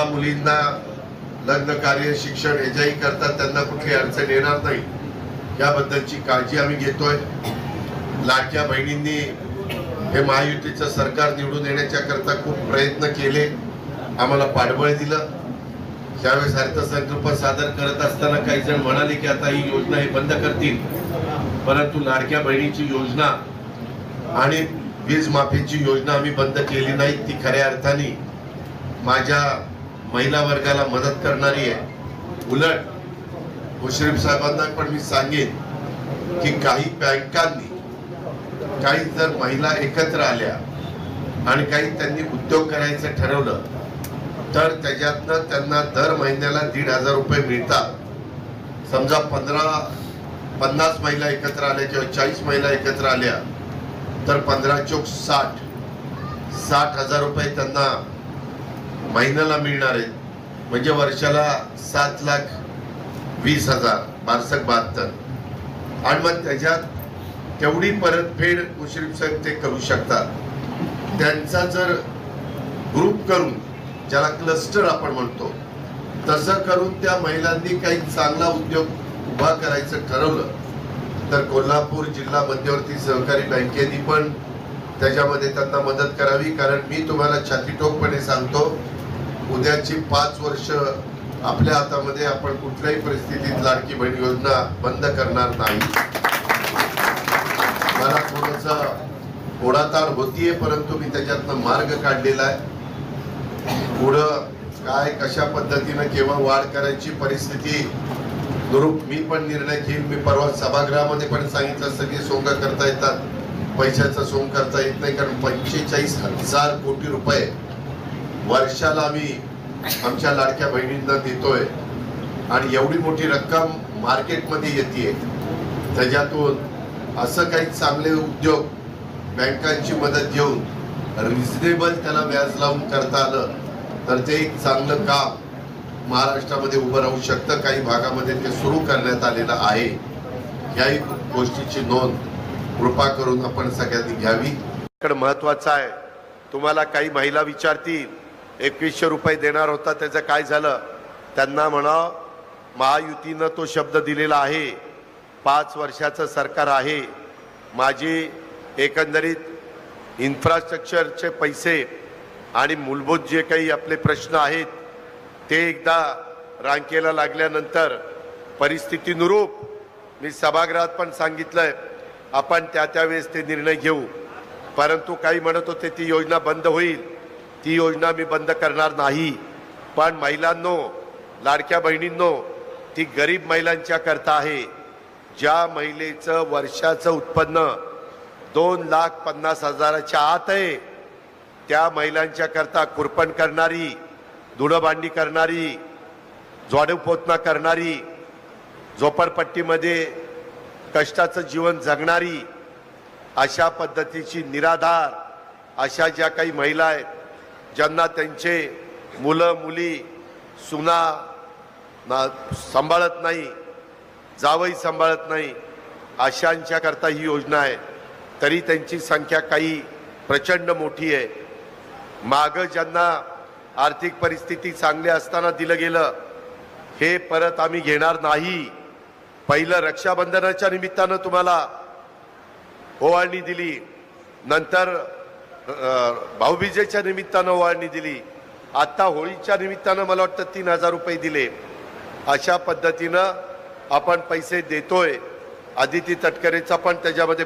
मुलींना लग्न कार्य शिक्षण याच्याही करता त्यांना कुठली अडचण येणार नाही याबद्दलची काळजी आम्ही घेतोय। लाडक्या बहिणींनी हे महायुतीचं सरकार निवडून येण्याच्या करता खूप प्रयत्न केले, आम्हाला पाठबळ दिलं। त्यावेळेस अर्थसंकल्प सादर करत असताना काही जण म्हणाले की आता ही योजना हे बंद करतील, परंतु लाडक्या बहिणीची योजना आणि वीज माफीची योजना आम्ही बंद केली नाही। ती खऱ्या अर्थाने माझ्या महिला वर्गाला मदत करणारी आहे। उलट मुश्रीफ साहेबांना पण मी सांगेन की काही बँकांनी काही जर महिला एकत्र आल्या आणि काही त्यांनी उद्योग करायचं ठरवलं तर त्याच्यातनं त्यांना दर महिन्याला 1,500 रुपये मिळतात। समजा 50 महिला एकत्र आल्या किंवा 40 महिला एकत्र आल्या तर 15 चोक 60,000 रुपये त्यांना महिन्याला मिळणार आहेत, म्हणजे वर्षाला 7,20,000 72। आणि मग त्याच्यात तेवढी परतफेड मुश्रीफ साहेब ते करू शकतात। त्यांचा जर ग्रुप करून ज्याला क्लस्टर आपण म्हणतो तसं करून त्या महिलांनी काही चांगला उद्योग उभा करायचं ठरवलं तर कोल्हापूर जिल्हा मध्यवर्ती सहकारी बँकेने पण त्याच्यामध्ये त्यांना मदत करावी। कारण मी तुम्हाला छातीटोकपणे सांगतो, उद्याची 5 वर्ष आपल्या हातामध्ये, आपण कुठल्याही परिस्थितीत लाडकी बहीण योजना बंद करणार नाही। मला थोडंसं ओढाताण होतीये, परंतु मी त्याच्यातनं मार्ग काढलेला आहे। पुढं काय कशा पद्धतीनं केव्हा वाढ करायची परिस्थिती दुरूप मी पण निर्णय घेईल। मी परवा सभागृहामध्ये पण सांगितलं असतं की सोंग करता येतात, पैशाचा सोंग करता येत नाही, कारण 45,000 कोटी रुपये वर्षाला आम्ही आमच्या लाडक्या बहिणींना देतोय आणि एवढी मोठी रक्कम मार्केटमध्ये येते। त्याच्यातून असं काही चांगले उद्योग बँकांची मदत घेऊन रिझनेबल त्याला व्याज लावून करता आलं तर ते एक चांगलं काम महाराष्ट्रामध्ये उभं राहू शकतं। काही भागामध्ये ते सुरू करण्यात आलेलं आहे, याही गोष्टीची नोंद कृपा करून आपण सगळ्यांनी घ्यावी। महत्वाचं आहे, तुम्हाला काही महिला विचारतील 2100 रुपये देणार होता त्याचं काय झालं, त्यांना म्हणा महायुतीनं तो शब्द दिलेला आहे। 5 वर्षाचं सरकार आहे, माझी एकंदरीत इन्फ्रास्ट्रक्चरचे पैसे आणि मूलभूत जे काही आपले प्रश्न आहेत ते एकदा रांकेला लागल्यानंतर परिस्थितीनुरूप मी सभागृहात पण सांगितलंय आपण त्यावेळेस ते निर्णय घेऊ। परंतु काही म्हणत होते ती योजना बंद होईल, ती योजना मी बंद करणार नाही। पण महिलांनो, लाडक्या बहिणींनो, ती गरीब महिलांच्या करता आहे। ज्या महिलेचं वर्षाचं उत्पन्न 2,50,000च्या आत आहे त्या महिलांच्या करता कुरपण करणारी, धुणभांडी करणारी, झाडूपोछा करणारी, झोपडपट्टीमध्ये कष्टाचं जीवन जगणारी, अशा पद्धतीची निराधार अशा ज्या काही महिला आहेत ज्यांना त्यांचे मुलं मुली सुना सांभाळत नाही, जावई सांभाळत नाही, अशांच्या करता ही योजना आहे। तरी त्यांची संख्या काही प्रचंड मोठी आहे। मागं ज्यांना आर्थिक परिस्थिती चांगली असताना दिलं गेलं हे परत आम्ही घेणार नाही। पहिलं रक्षाबंधनाच्या निमित्तानं तुम्हाला ओवाळणी दिली, नंतर भाऊबीजेच्या निमित्तानं ओवाळणी दिली, आता होळीच्या निमित्तानं मला वाटतं 3,000 रुपये दिले। अशा पद्धतीनं आपण पैसे देतोय। आदिती तटकरेचा पण त्याच्यामध्ये